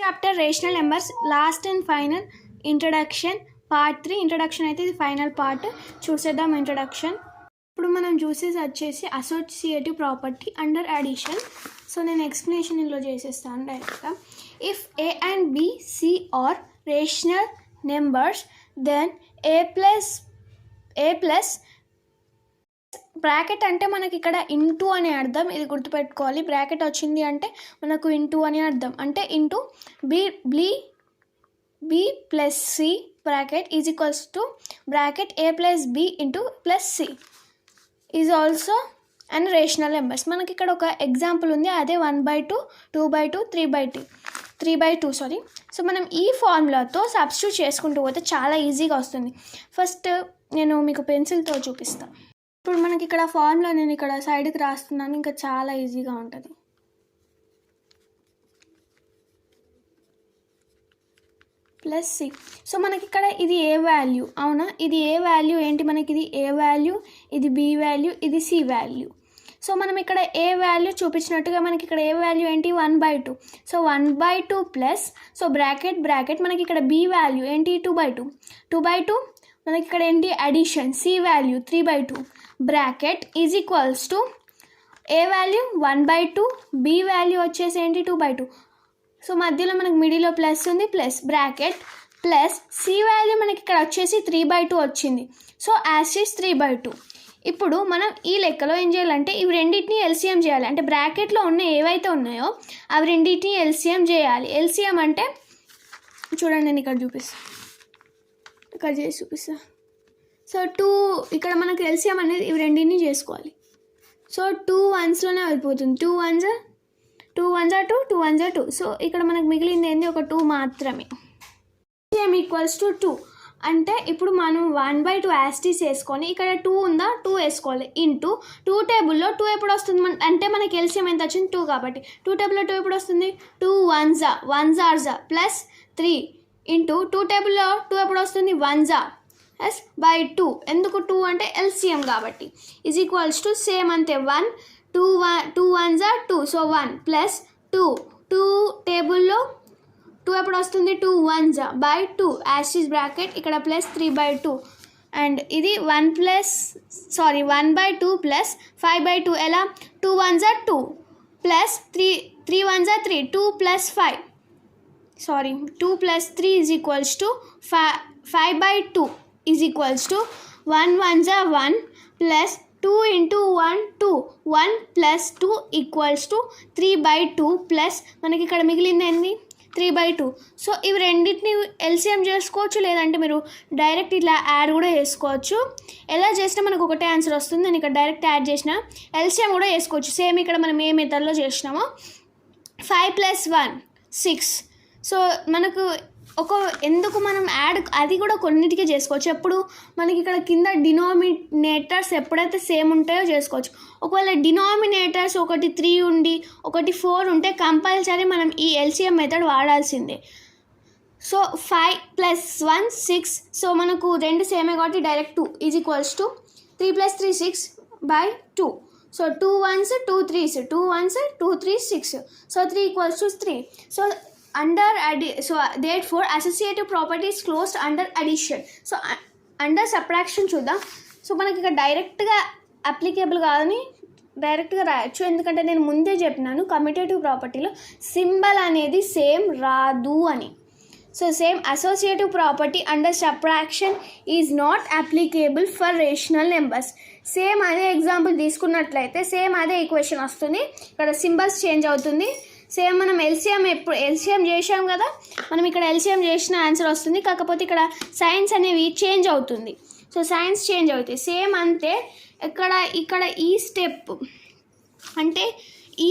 Chapter rational numbers last and final introduction part 3. Introduction అయితే ఇది final part. చూసేద్దాం introduction. ఇప్పుడు మనం చూసేది వచ్చేసి associative property under addition. So నేను ఎక్స్ప్లెనేషన్ ఇందులో చేసేస్తాను డైరెక్ట్గా. If A and B C are rational numbers then A plus bracket అంటే మనకి ఇక్కడ ఇంటూ అనే అర్థం, ఇది గుర్తుపెట్టుకోవాలి. బ్రాకెట్ వచ్చింది అంటే మనకు ఇంటూ అని అర్థం. అంటే into B plus C bracket is equals to bracket A plus B into plus C is also and rational numbers. మనకి ఇక్కడ ఒక ఎగ్జాంపుల్ ఉంది, అదే 1/2, 2/2, 3/2. సో మనం ఈ ఫార్ములాతో సబ్స్టిట్యూట్ చేసుకుంటూ పోతే చాలా ఈజీగా వస్తుంది. ఫస్ట్ నేను మీకు పెన్సిల్తో చూపిస్తాను. ఇప్పుడు మనకి ఇక్కడ ఫార్ములా నేను ఇక్కడ సైడ్కి రాస్తున్నాను, ఇంకా చాలా ఈజీగా ఉంటుంది. Plus C. సో మనకి ఇక్కడ ఇది ఏ వాల్యూ, అవునా? ఇది ఏ వాల్యూ ఏంటి, మనకి ఇది ఏ వాల్యూ, ఇది బి వాల్యూ, ఇది సి వాల్యూ. సో మనం ఇక్కడ ఏ వాల్యూ చూపించినట్టుగా మనకి ఇక్కడ ఏ వాల్యూ ఏంటి 1/2. సో 1/2 ప్లస్, సో బ్రాకెట్ మనకి ఇక్కడ బి వాల్యూ ఏంటి 2/2 మనకి ఇక్కడ ఏంటి addition, C value 3/2 bracket is equals to A value 1/2, B value వచ్చేసి ఏంటి 2/2. సో మధ్యలో మనకి మిడిల్లో ప్లస్ ఉంది, plus bracket plus C value మనకి ఇక్కడ వచ్చేసి 3/2 వచ్చింది. So as is 3/2. ఇప్పుడు మనం ఈ లెక్కలో ఏం చేయాలంటే ఇవి రెండింటిని ఎల్సిఎం చేయాలి. అంటే బ్రాకెట్లో ఉన్న ఏవైతే ఉన్నాయో అవి రెండింటిని ఎల్సిఎం చేయాలి. ఎల్సిఎం అంటే చూడండి, నేను ఇక్కడ చూపిస్తాను, ఇక్కడ చేసి చూపిస్తాను. సో 2 ఇక్కడ మనకు ఎల్సిఎం అనేది ఇవి రెండింటిని చేసుకోవాలి. సో 2 1స్లోనే అయిపోతుంది. 2 1s are 2, 2 1s are 2. So ఇక్కడ మనకు మిగిలింది ఏంది ఒక 2 మాత్రమే. ఎల్సిఎం ఈక్వల్స్ టు 2 అంటే ఇప్పుడు మనం 1/2 యాస్టీస్ వేసుకొని ఇక్కడ 2 ఉందా 2 వేసుకోవాలి. ఇంటూ 2 టేబుల్లో 2 ఎప్పుడు వస్తుంది అంటే మనకి ఎల్సిఎం ఎంత వచ్చింది 2 కాబట్టి 2 టేబుల్లో 2 ఎప్పుడు వస్తుంది 2 1s are ప్లస్ 3 ఇంటూ 2 టేబుల్లో 2 ఎప్పుడు వస్తుంది 1s బై 2. ఎందుకు 2 అంటే ఎల్సిఎం కాబట్టి ఈజ్ ఈక్వల్స్ టు సేమ్ అంతే 1 2 1s are 2. సో 1 ప్లస్ 2 టేబుల్లో 2 ఎప్పుడు వస్తుంది 2 1s బై 2 యాస్టీస్ బ్రాకెట్ ఇక్కడ ప్లస్ 3/2 అండ్ ఇది 1/2 ప్లస్ 5/2 ఎలా 2 1s are 2 plus 3 1s are 3 2 plus 5 2 plus 3 is equals to 5/2 is equals to 1 1s are 1 plus 2 into 1 2 1 plus 2 equals to 3/2 plus మనకి ఇక్కడ మిగిలింది ఏంది 3/2. సో ఇవి రెండింటిని ఎల్సిఎం చేసుకోవచ్చు, లేదంటే మీరు డైరెక్ట్ ఇట్లా యాడ్ కూడా చేసుకోవచ్చు. ఎలా చేసినా మనకు ఒకటే ఆన్సర్ వస్తుంది. నేను ఇక్కడ డైరెక్ట్ యాడ్ చేసిన ఎల్సిఎం కూడా చేసుకోవచ్చు, సేమ్ ఇక్కడ మనం ఏ మెథడ్లో చేసినామో. 5 + 1 6. సో మనకు ఎందుకు మనం యాడ్ అది కూడా కొన్నిటికే చేసుకోవచ్చు. ఎప్పుడు మనకి ఇక్కడ కింద డినామినేటర్స్ ఎప్పుడైతే సేమ్ ఉంటాయో చేసుకోవచ్చు. ఒకవేళ డినామినేటర్స్ ఒకటి 3 ఉండి ఒకటి 4 ఉంటే కంపల్సరీ మనం ఈ ఎల్సిఎం మెథడ్ వాడాల్సిందే. సో 5 + 1 6. సో మనకు రెండు సేమే కాబట్టి direct 2 is equals to 3 + 3 6/2. So 2 1s 2 3s 2 1s 2 3 6. So 3 equals to 3. So therefore associative property is closed under addition. So under subtraction చూద్దాం. సో మనకి ఇక్కడ డైరెక్ట్గా అప్లికేబుల్ కాదని డైరెక్ట్గా రాయొచ్చు, ఎందుకంటే నేను ముందే చెప్పినాను కమ్యూటేటివ్ ప్రాపర్టీలో సింబల్ అనేది సేమ్ రాదు అని. So same associative property under subtraction is not applicable for rational numbers. Same అదే ఎగ్జాంపుల్ తీసుకున్నట్లయితే సేమ్ అదే ఈక్వేషన్ వస్తుంది, ఇక్కడ సింబల్స్ చేంజ్ అవుతుంది. సేమ్ మనం ఎల్సిఎం చేసాం కదా, మనం ఇక్కడ ఎల్సిఎం చేసిన ఆన్సర్ వస్తుంది, కాకపోతే ఇక్కడ సైన్స్ అనేవి చేంజ్ అవుతుంది. సో సైన్స్ చేంజ్ అవుతాయి సేమ్ అంతే. ఇక్కడ ఈ స్టెప్ అంటే ఈ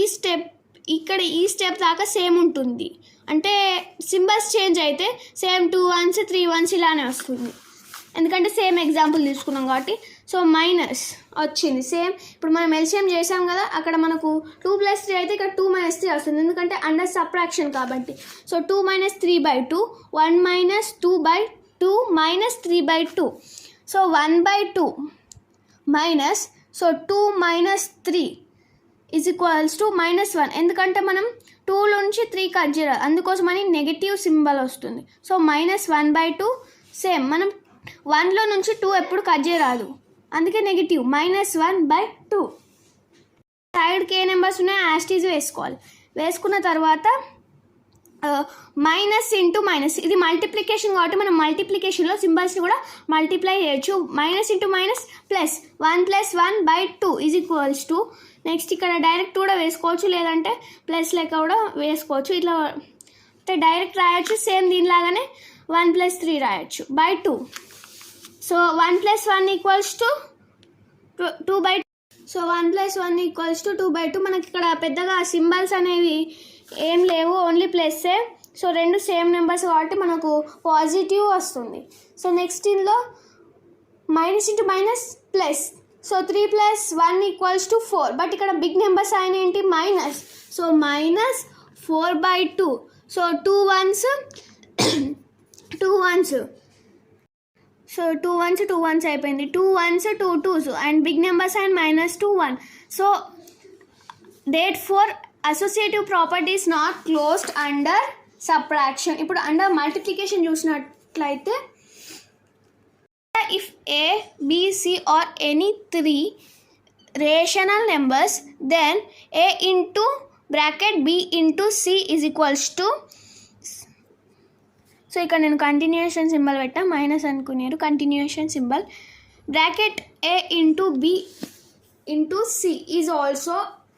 స్టెప్ దాకా సేమ్ ఉంటుంది. అంటే సింబల్స్ చేంజ్ అయితే సేమ్ 2 1s 3 1s ఇలానే వస్తుంది, ఎందుకంటే సేమ్ ఎగ్జాంపుల్ తీసుకున్నాం కాబట్టి. సో మైనస్ వచ్చింది సేమ్. ఇప్పుడు మనం ఎల్సిఎం చేసాం కదా, అక్కడ మనకు 2 + 3 అయితే ఇక్కడ 2 - 3 వస్తుంది, ఎందుకంటే అండర్ సబ్ట్రాక్షన్ కాబట్టి. So 2 - 3/2 1 - 2/2 - 3/2. So 1/2 minus, so 2 - 3 is equals to -1 ఎందుకంటే మనం 2 నుంచి 3 కట్ చేయాలి, అందుకోసమని నెగిటివ్ సింబల్ వస్తుంది. సో -1/2 సేమ్ మనం 1లో నుంచి 2 ఎప్పుడు కట్ చేయరాదు, అందుకే నెగిటివ్ -1/2. సైడ్కి ఏ నెంబర్స్ ఉన్నాయో యాస్టీజ్ వేసుకోవాలి. వేసుకున్న తర్వాత మైనస్ ఇంటూ మైనస్, ఇది మల్టిప్లికేషన్ కాబట్టి మనం మల్టిప్లికేషన్లో సింబల్స్ని కూడా మల్టిప్లై చేయొచ్చు. Minus into minus plus 1 + 1/2 is equals to, next ఇక్కడ డైరెక్ట్ కూడా వేసుకోవచ్చు, లేదంటే ప్లస్ లెక్క కూడా వేసుకోవచ్చు. ఇట్లా అంటే డైరెక్ట్ రాయొచ్చు, సేమ్ దీనిలాగానే 1 + 3 రాయొచ్చు /2. So 1 + 1 equals to 2/2. So 1 + 1 equals to 2/2. మనకి ఇక్కడ పెద్దగా సింబల్స్ అనేవి ఏం లేవు, ఓన్లీ ప్లస్సే. సో రెండు సేమ్ నెంబర్స్ కాబట్టి మనకు పాజిటివ్ వస్తుంది. సో నెక్స్ట్ ఇందులో minus into minus plus, so 3 + 1 equals to 4. But ఇక్కడ బిగ్ నెంబర్స్ అయిన ఏంటి minus, so -4/2. So 2 1s so 2 1s అయిపోయింది. 2 1s 2 2s and big numbers and -2 1. So therefore associative property is not closed under subtraction. ఇప్పుడు under multiplication చూసినట్లయితే if a, b, c or any 3 rational numbers, then a into bracket b into c is equals to, so ఇక్కడ నేను continuation symbol పెట్టా, minus అనుకున్నారు, continuation symbol bracket a into b into c is also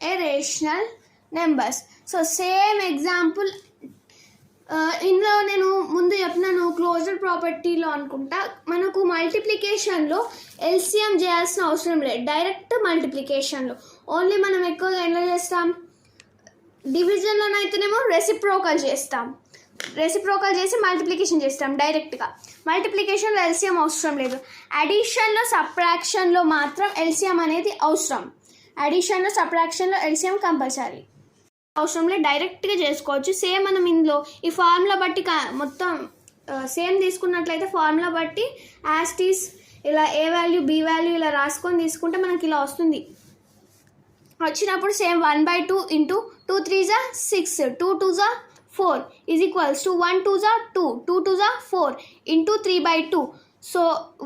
a rational numbers. So same example ఇందులో నేను ముందు చెప్పినాను closed ప్రాపర్టీలో అనుకుంటా, మనకు మల్టిప్లికేషన్లో ఎల్సిఎం చేయాల్సిన అవసరం లేదు, డైరెక్ట్ మల్టిప్లికేషన్లో ఓన్లీ మనం ఎక్కువగా ఎలా చేస్తాం, డివిజన్లోనైతేనేమో రెసిప్రోకల్ చేసి మల్టిప్లికేషన్ చేస్తాం డైరెక్ట్గా. మల్టిప్లికేషన్లో ఎల్సిఎం అవసరం లేదు. అడిషన్లో సబ్ట్రాక్షన్లో మాత్రం ఎల్సిఎం అనేది అవసరం. అడిషన్లో సబ్ట్రాక్షన్లో ఎల్సిఎం కంపల్సరీ అవసరం లేదు, డైరెక్ట్గా చేసుకోవచ్చు. సేమ్ మనం ఇందులో ఈ ఫార్ములా బట్టి మొత్తం సేమ్ తీసుకున్నట్లయితే ఫార్ములా బట్టి యాస్టీస్ ఇలా ఏ వాల్యూ బి వాల్యూ ఇలా రాసుకొని తీసుకుంటే మనకి ఇలా వస్తుంది. వచ్చినప్పుడు same 1/2 into 2 3s 6 2 2s 4 is equals to 1 2s 2 2 2s 4 into 3/2. So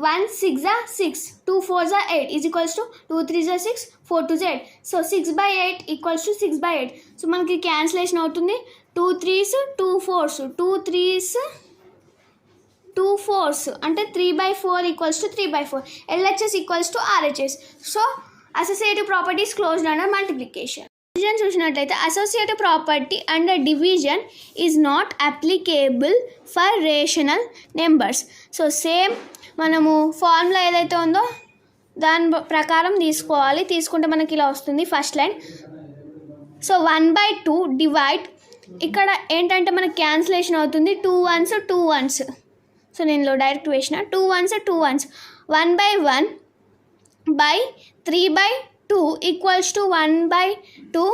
1 6s 6 2 4s 8 is equals to 2 3s 6 4 2s 8. So 6/8 equals to 6/8. So మనకి క్యాన్సిలేషన్ అవుతుంది. 2 3s 2 4s 2 3s 2 4s అంటే 3/4 equals to 3/4. LHS equals to RHS. So associative properties closed under multiplication. Division చూసినట్లయితే associative property under division is not applicable for rational numbers. So same మనము formula ఏదైతే ఉందో దాని ప్రకారం తీసుకోవాలి. తీసుకుంటే మనకి ఇలా వస్తుంది ఫస్ట్ లైన్. సో 1/2 డివైడ్, ఇక్కడ ఏంటంటే మనకి క్యాన్సిలేషన్ అవుతుంది. 2 1s 2 1s. సో నేను డైరెక్ట్ వేసిన 2 1s 2 1s. 1/1 by 3/2 equals to 1/2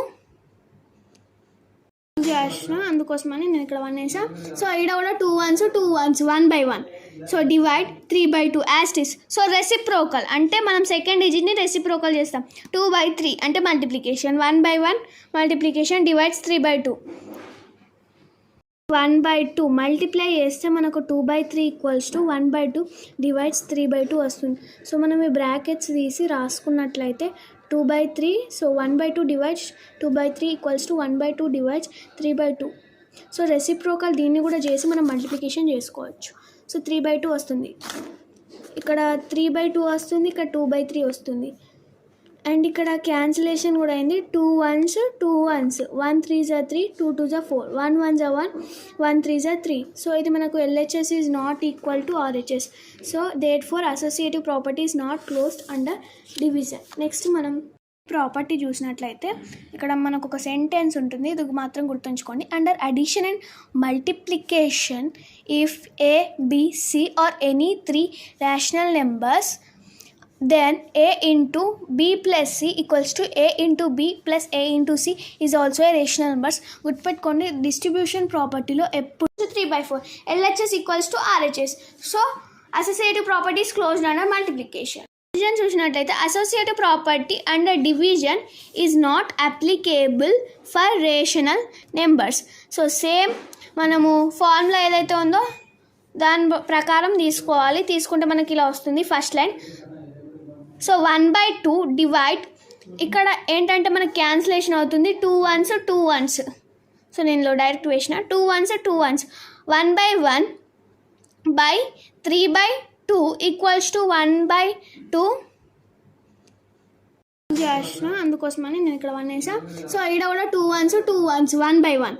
చేసిన, అందుకోసమని నేను ఇక్కడ 1 వేసా. సో ఇక్కడ కూడా 2 1s 2 1s 1/1. సో డివైడ్ 3/2 యాస్టిస్. సో రెసిప్రోకల్ అంటే మనం సెకండ్ డిజిట్ని రెసిప్రోకల్ చేస్తాం. 2/3 అంటే మల్టిప్లికేషన్, 1/1 మల్టిప్లికేషన్ డివైడ్స్ 3/2. 1/2 మల్టిప్లై చేస్తే మనకు 2/3 ఈక్వల్స్ టు 1/2 డివైడ్స్ 3/2 వస్తుంది. సో మనం ఈ బ్రాకెట్స్ తీసి రాసుకున్నట్లయితే 2/3. So 1/2 divides 2/3 equals to 1/2 divides 3/2. So reciprocal దీన్ని కూడా చేసి మనం మల్టిప్లికేషన్ చేసుకోవచ్చు. సో 3/2 వస్తుంది, ఇక్కడ 3/2 వస్తుంది, ఇక్కడ 2/3 వస్తుంది. అండ్ ఇక్కడ క్యాన్సిలేషన్ కూడా అయింది. 2 1s 2 1s 1 3s 3 2 2s 4 1 1s 1 1 3s 3. So ఇది మనకు LHS is not equal to RHS. So therefore associative property is not closed under division. Next మనం ప్రాపర్టీ చూసినట్లయితే ఇక్కడ మనకు ఒక సెంటెన్స్ ఉంటుంది, ఇది మాత్రం గుర్తుంచుకోండి. Under addition and multiplication if A, B, C or any 3 rational numbers, then A into B plus C equals to A into B plus A into C is also a rational numbers. గుర్తుపెట్టుకోండి, distribution ప్రాపర్టీలో ఎప్పుడు 3/4 LHS equals to RHS. So associative properties closed under multiplication. Division చూసినట్లయితే associative property under division is not applicable for rational numbers. So same మనము formula ఏదైతే ఉందో దాని ప్రకారం తీసుకోవాలి. తీసుకుంటే మనకి ఇలా వస్తుంది ఫస్ట్ లైన్. సో 1/2 డివైడ్, ఇక్కడ ఏంటంటే మనకి క్యాన్సిలేషన్ అవుతుంది, 2 1s 2 1s. సో నేను డైరెక్ట్ వేసిన 2 1s 2 1s. 1/1 by 3/2 equals to 1/2 చేసిన, అందుకోసమని నేను ఇక్కడ 1 వేసా. సో ఇక్కడ కూడా 2 1s 2 1s 1/1.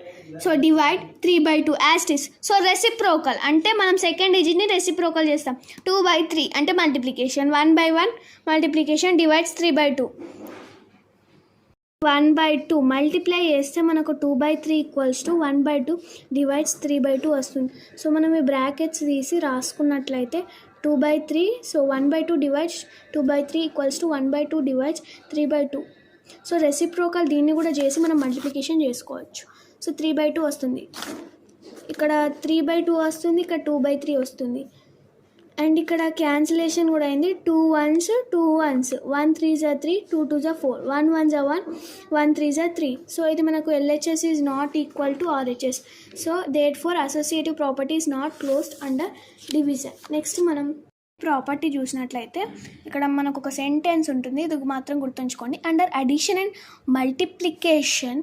So divide 3/2 as it is. So reciprocal అంటే మనం సెకండ్ డిజిట్ని రెసిప్రోకల్ చేస్తాం. 2/3 అంటే మల్టిప్లికేషన్, 1/1 మల్టిప్లికేషన్ డివైడ్స్ 3/2. 1/2 మల్టిప్లై చేస్తే మనకు 2/3 ఈక్వల్స్ టు 1/2 డివైడ్స్ 3/2 వస్తుంది. సో మనం ఈ బ్రాకెట్స్ తీసి రాసుకున్నట్లయితే 2/3, so 1/2 divides 2/3 equals to 1/2 divides 3/2. So reciprocal దీన్ని కూడా చేసి మనం మల్టిప్లికేషన్ చేసుకోవచ్చు. సో 3/2 వస్తుంది, ఇక్కడ 3/2 వస్తుంది, ఇక్కడ 2/3 వస్తుంది. అండ్ ఇక్కడ క్యాన్సిలేషన్ కూడా అయింది, 2 1s 2 1s, 1 3s 3, 2 2s 4, 1 1s 1, 1 3s 3. So ఇది మనకు LHS is not equal to RHS. So that four associative property is not closed under division. Next మనం ప్రాపర్టీ చూసినట్లయితే ఇక్కడ మనకు ఒక సెంటెన్స్ ఉంటుంది, ఇది మాత్రం గుర్తుంచుకోండి. Under addition and multiplication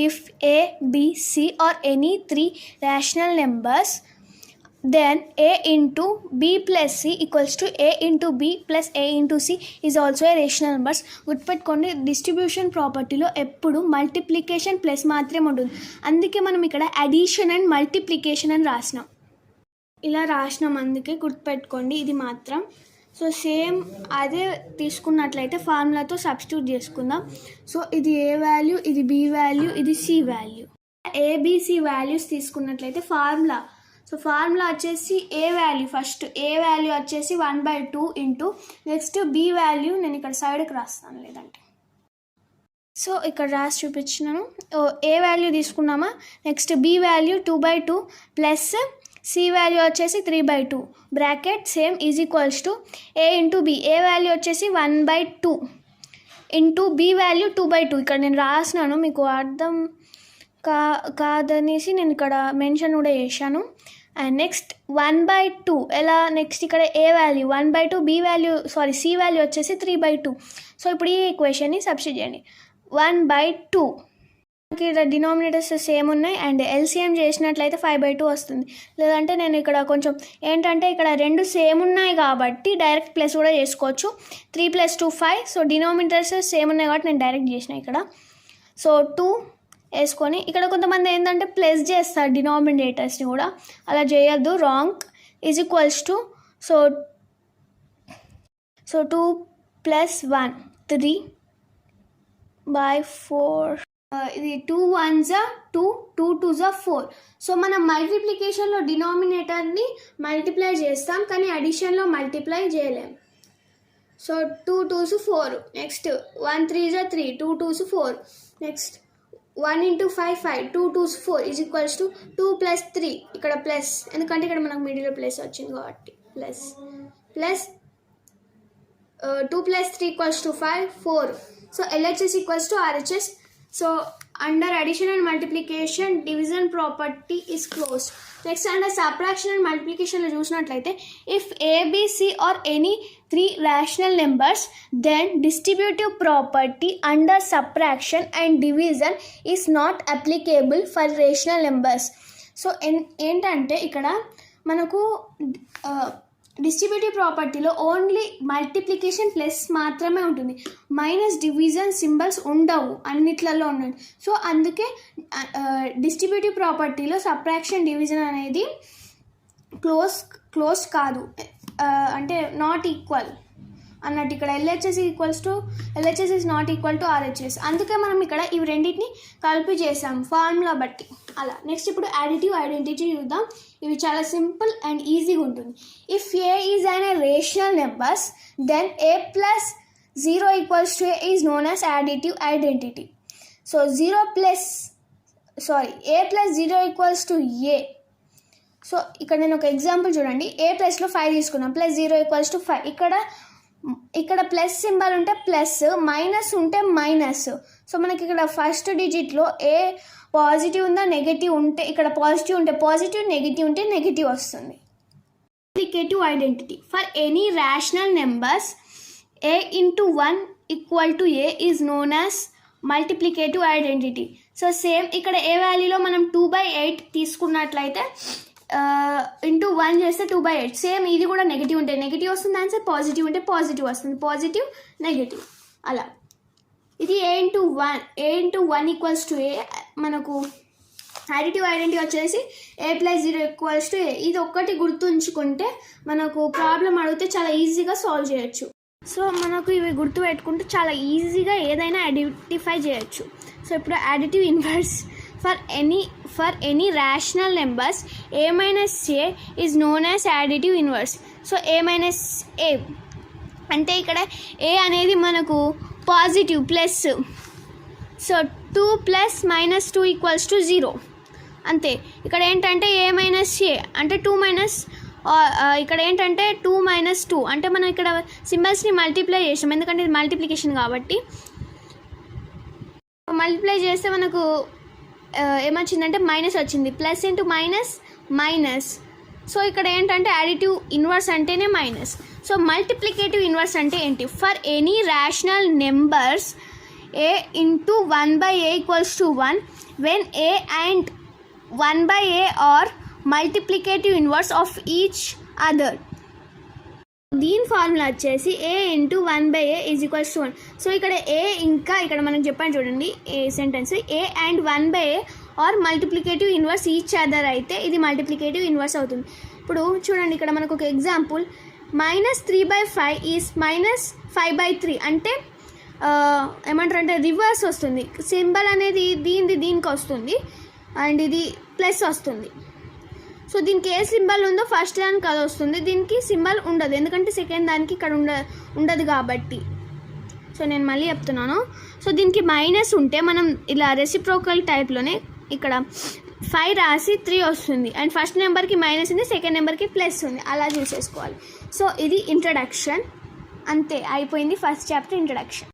if A, B, C or any 3 rational numbers, then A into B plus C equals to A into B plus A into C is also a rational numbers. గుర్తుపెట్టుకోండి, distribution ప్రాపర్టీలో ఎప్పుడు multiplication plus మాత్రమే ఉంటుంది. అందుకే మనం ఇక్కడ addition and multiplication అని రాసినాం, ఇలా రాసినాం, అందుకే గుర్తుపెట్టుకోండి ఇది మాత్రం. సో సేమ్ అదే తీసుకున్నట్లయితే ఫార్ములాతో సబ్స్టిట్యూట్ చేసుకుందాం. సో ఇది A వాల్యూ, ఇది B వాల్యూ, ఇది C వాల్యూ. ABC వాల్యూస్ తీసుకున్నట్లయితే ఫార్ములా, సో ఫార్ములా వచ్చేసి A value, first A value వచ్చేసి 1/2 ఇంటూ నెక్స్ట్ B వాల్యూ నేను ఇక్కడ సైడ్కి రాస్తాను, లేదంటే సో ఇక్కడ రాసి చూపించినాను. A వాల్యూ తీసుకున్నామా, next B value 2/2 plus C value వచ్చేసి 3/2 bracket same is equals to A into B. A value వచ్చేసి 1/2 ఇంటూ B వాల్యూ 2/2. ఇక్కడ నేను రాసినాను, మీకు అర్థం కాదనేసి నేను ఇక్కడ మెన్షన్ కూడా చేశాను. అండ్ నెక్స్ట్ 1/2 ఎలా, నెక్స్ట్ ఇక్కడ A value 1/2, B value C value వచ్చేసి 3/2. సో ఇప్పుడు ఈ ఈక్వేషన్ని సబ్స్టిట్యూట్ చేయండి. 1/2 ఇక్కడ డినామినేటర్స్ సేమ్ ఉన్నాయి అండ్ LCM చేసినట్లయితే 5/2 వస్తుంది. లేదంటే నేను ఇక్కడ కొంచెం ఏంటంటే ఇక్కడ రెండు సేమ్ ఉన్నాయి కాబట్టి డైరెక్ట్ ప్లస్ కూడా చేసుకోవచ్చు. 3 + 2 5. సో డినామినేటర్స్ సేమ్ ఉన్నాయి కాబట్టి నేను డైరెక్ట్ చేసిన ఇక్కడ. సో 2 వేసుకొని ఇక్కడ కొంతమంది ఏంటంటే ప్లస్ చేస్తారు డినామినేటర్స్ని కూడా, అలా చేయొద్దు, wrong. Is equals to so 2 + 1 3/4. ఇది 2 1s 2, 2 2s 4. సో మనం మల్టిప్లికేషన్లో డినామినేటర్ని మల్టిప్లై చేస్తాం కానీ అడిషన్లో మల్టిప్లై చేయలేం. So 2 2s 4, next 1 3s 3, 2 2s 4, next 1 × 5 5, 2 2s 4 is equals to 2 + 3, ఇక్కడ ప్లస్, ఎందుకంటే ఇక్కడ మనకు మిడిల్లో ప్లస్ వచ్చింది కాబట్టి plus 2 + 3 = 5 4. So LHS equals to RHS. So under addition and multiplication division property is closed. Next under subtraction and మల్టిప్లికేషన్లో చూసినట్లయితే if ABC or any 3 rational numbers, then distributive property under subtraction and division is not applicable for rational numbers. So ఏంటంటే ఇక్కడ మనకు distributive ప్రాపర్టీలో only multiplication plus మాత్రమే ఉంటుంది, minus division symbols ఉండవు, అన్నిట్లలో ఉన్నాయి. సో అందుకే డిస్ట్రిబ్యూటివ్ ప్రాపర్టీలో సబ్ట్రాక్షన్ డివిజన్ అనేది క్లోజ్ కాదు, అంటే నాట్ ఈక్వల్ అన్నట్టు. ఇక్కడ LHS is not equal to RHS. అందుకే మనం ఇక్కడ ఇవి రెండింటిని కలిపి చేసాం ఫార్ములా బట్టి అలా. నెక్స్ట్ ఇప్పుడు అడిటివ్ ఐడెంటిటీ చూద్దాం. ఇవి చాలా సింపుల్ అండ్ ఈజీగా ఉంటుంది. If A is an rational numbers then A + 0 = A is known as additive identity. So A + 0 = A. So ఇక్కడ నేను ఒక ఎగ్జాంపుల్ చూడండి, A+లో 5 తీసుకున్నాం, +0 = 5. ఇక్కడ ఇక్కడ ప్లస్ సింబల్ ఉంటే ప్లస్, మైనస్ ఉంటే మైనస్. సో మనకి ఇక్కడ ఫస్ట్ డిజిట్లో ఏ పాజిటివ్ ఉందా నెగటివ్ ఉంటే ఇక్కడ పాజిటివ్ ఉంటే పాజిటివ్, నెగిటివ్ ఉంటే నెగిటివ్ వస్తుంది. Multiplicative identity for any rational numbers a into 1 equal to a is known as multiplicative identity. So same ఇక్కడ ఏ వాల్యూలో మనం 2/8 తీసుకున్నట్లయితే ఇంటూ 1 చేస్తే 2/8. సేమ్ ఇది కూడా నెగిటివ్ ఉంటే నెగిటివ్ వస్తుంది ఆన్సర్, పాజిటివ్ ఉంటే పాజిటివ్ వస్తుంది, పాజిటివ్ నెగిటివ్ అలా. ఇది a into 1 ఈక్వల్స్ టు ఏ. మనకు అడిటివ్ ఐడెంటిటీ వచ్చేసి a + 0 ఈక్వల్స్ టు ఏ. ఇది ఒక్కటి గుర్తుంచుకుంటే మనకు ప్రాబ్లం అడిగితే చాలా ఈజీగా సాల్వ్ చేయొచ్చు. సో మనకు ఇవి గుర్తు పెట్టుకుంటే చాలా ఈజీగా ఏదైనా ఐడెంటిఫై చేయొచ్చు. సో ఇప్పుడు additive inverse for any rational numbers a minus a is known as additive inverse. So a minus a అంటే ఇక్కడ a అనేది మనకు positive plus. So 2 + -2 equals to 0 అంతే. ఇక్కడ ఏంటంటే a minus a అంటే 2 మైనస్, ఇక్కడ ఏంటంటే 2 - 2 అంటే మనం ఇక్కడ సింబల్స్ని మల్టిప్లై చేసాం ఎందుకంటే ఇది మల్టిప్లికేషన్ కాబట్టి. మల్టిప్లై చేస్తే మనకు ఏమొచ్చిందంటే మైనస్ వచ్చింది, plus into minus minus. So ఇక్కడ ఏంటంటే అడిటివ్ ఇన్వర్స్ అంటేనే మైనస్. సో మల్టిప్లికేటివ్ ఇన్వర్స్ అంటే ఏంటి? For any rational numbers a into 1/a equals to 1 when a and 1/a are multiplicative inverse of each other. దీని formula వచ్చేసి a into 1/a is equals to 1. So ఇక్కడ a ఇంకా ఇక్కడ మనం చెప్పాను చూడండి ఏ sentence, a and 1/a are multiplicative inverse each other అయితే ఇది మల్టిప్లికేటివ్ ఇన్వర్స్ అవుతుంది. ఇప్పుడు చూడండి ఇక్కడ మనకు ఒక ఎగ్జాంపుల్, -3/5 ఈజ్ -5/3 అంటే ఏమంటారు అంటే రివర్స్ వస్తుంది. సింబల్ అనేది దీనికి వస్తుంది అండ్ ఇది ప్లస్ వస్తుంది. సో దీనికి ఏ సింబల్ ఉందో ఫస్ట్ దానికి అది వస్తుంది, దీనికి సింబల్ ఉండదు ఎందుకంటే సెకండ్ దానికి ఇక్కడ ఉండదు కాబట్టి. సో నేను మళ్ళీ చెప్తున్నాను. సో దీనికి మైనస్ ఉంటే మనం ఇలా రెసిప్రోకల్ టైప్లోనే ఇక్కడ 5 రాసి 3 వస్తుంది అండ్ ఫస్ట్ నెంబర్కి మైనస్ ఉంది, సెకండ్ నెంబర్కి ప్లస్ ఉంది, అలా చూసేసుకోవాలి. సో ఇది ఇంట్రడక్షన్, అంతే అయిపోయింది ఫస్ట్ చాప్టర్ ఇంట్రడక్షన్.